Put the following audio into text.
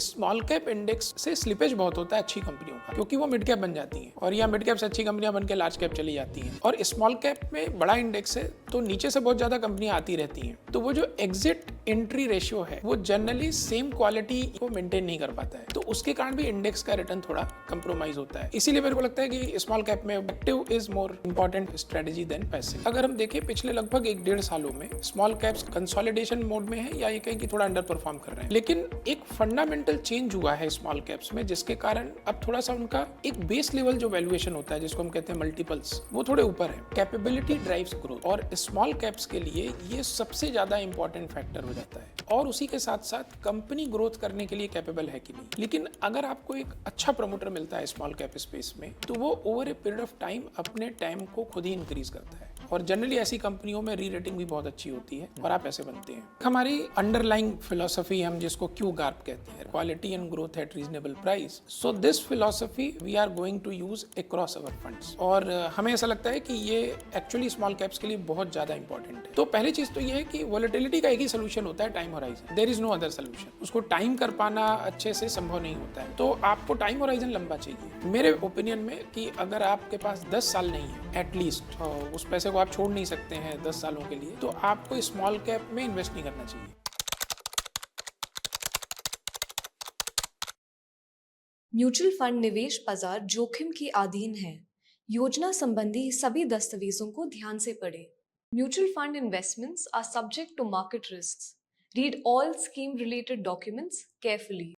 Small cap index से slippage बहुत होता है अच्छी कंपनियों का, क्योंकि वो मिड कैप बन जाती हैं और या मिड कैप से अच्छी कंपनियां बन के लार्ज कैप चली जाती हैं। और स्मॉल कैप में बड़ा इंडेक्स है तो नीचे से बहुत ज्यादा कंपनियां आती रहती हैं, तो वो जो एग्जिट एंट्री रेशियो है वो जनरली सेम क्वालिटी को मेंटेन नहीं कर पाता है, तो उसके कारण भी इंडेक्स का रिटर्न थोड़ा कंप्रोमाइज होता है। इसीलिए मेरे को लगता है कि स्मॉल कैप में active is more important strategy than passive. अगर हम देखें पिछले लगभग 1-1.5 सालों में स्मॉल कैप्स कंसोलिडेशन मोड में है या ये कहें कि थोड़ा अंडर परफॉर्म कर रहे हैं, लेकिन एक फंडामेंटल चेंज हुआ है स्मॉल कैप्स में, जिसके कारण अब थोड़ा सा उनका एक बेस लेवल जो वैल्यूएशन होता है जिसको हम कहते हैं मल्टीपल्स, वो थोड़े ऊपर है। कैपेबिलिटी ड्राइव्स ग्रोथ, और स्मॉल कैप्स के लिए ये सबसे ज्यादा इंपॉर्टेंट फैक्टर हो जाता है। और उसी के साथ साथ कंपनी ग्रोथ करने के लिए कैपेबल है कि नहीं। लेकिन अगर आपको एक अच्छा प्रमोटर मिलता है स्मॉल कैप स्पेस में, तो वो over a period of time अपने टाइम को खुद ही इंक्रीज करता है, और जनरली ऐसी कंपनियों में री रेटिंग भी बहुत अच्छी होती है और आप ऐसे बनते हैं। हमारी अंडरलाइंग फिलोसफी, हम जिसको क्यू गार्प कहते हैं, quality and growth at reasonable price, so this philosophy we are going to use across our funds. और हमें ऐसा लगता है कि ये एक्चुअली स्मॉल कैप्स के लिए बहुत ज्यादा इंपॉर्टेंट है। तो पहली चीज तो ये है कि वोलेटिलिटी का एक ही सोल्यूशन होता है, time horizon. There is no other solution. उसको टाइम कर पाना अच्छे से संभव नहीं होता है, तो आपको टाइम होराइजन लंबा चाहिए। मेरे ओपिनियन में कि अगर आपके पास 10 साल नहीं है एटलीस्ट, उस पैसे को आप छोड़ नहीं सकते हैं 10 सालों के लिए, तो आपको स्मॉल कैप में इन्वेस्ट नहीं करना चाहिए। म्यूचुअल फंड निवेश बाजार जोखिम के अधीन है। योजना संबंधी सभी दस्तावेजों को ध्यान से पढ़ें। Mutual fund investments are subject to market risks. Read all scheme related documents carefully.